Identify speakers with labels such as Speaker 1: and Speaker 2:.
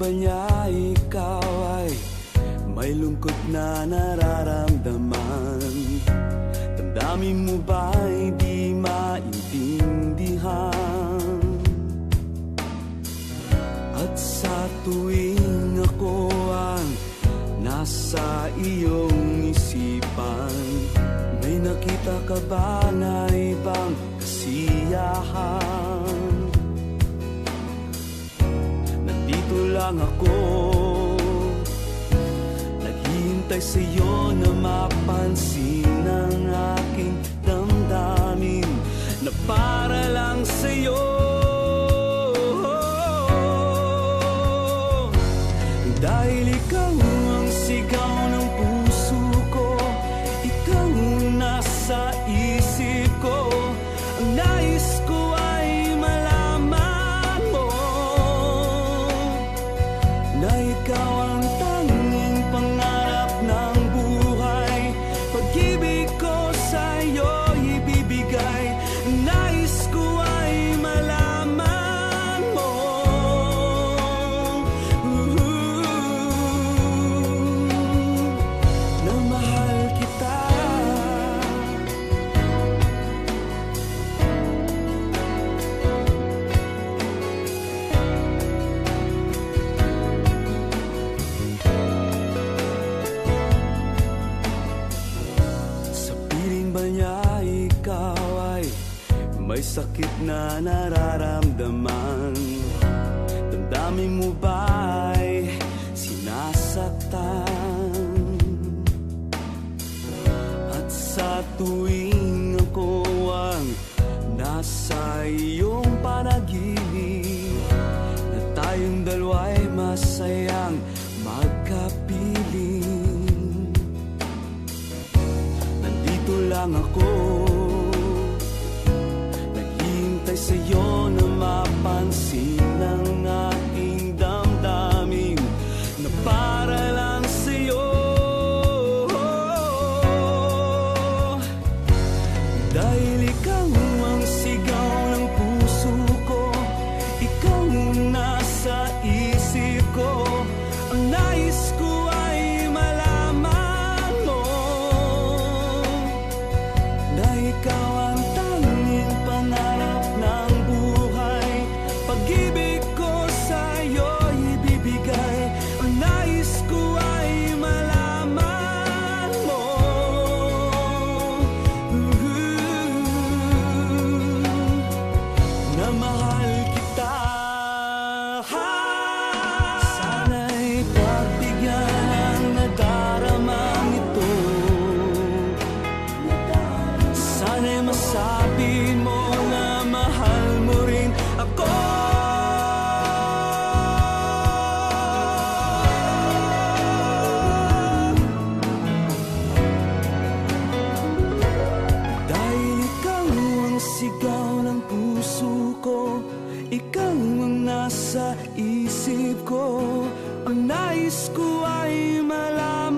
Speaker 1: ba niya ikaw ay may lungkot na nararamdaman? Damdamin mo ba'y di maintindihan? At sa tuwing ako ang nasa iyong isipan, may nakita ka ba na ibang kasiyahan? Nandito lang ako, naghihintay sa'yo na mapansin ang aking damdamin na para lang sa'yo. Dahil ikaw ang sigaw ng puso ko, ikaw ang nasa isip ko. Ang nais ko ay malaman mo na ikaw ang tanging pangarap ng buhay. Pag-ibig ko sa'yo ibibigay. Ang nais ko ay malaman mo na mahal kita. Sa piling ba niya ikaw ay may sakit na nararamdaman? Damdamin mo ba'y sinasaktan? At sa tuwing ako ang nasa iyong panaginip, na tayong dalawa'y masayang magkapiling, nandito lang ako, naghihintay sa'yo na mapansin ang aking damdamin na para lang sa'yo. Dahil ikaw ang sigaw ng puso ko, ikaw ang nasa isip ko. Ang nais ko ay malaman mo na ikaw ang tanging pangarap ng buhay. Pag-ibig ko sa'yo ibibigay. Ang nais ko ay malaman mo na mahal kita. Sana'y pagbigyan ang nadaramang ito. Sana'y masabi mo na mahal mo rin ako. Dahil ikaw ang sigaw ng puso ko, ikaw ang nasa isip ko. Ang nais ko ay malaman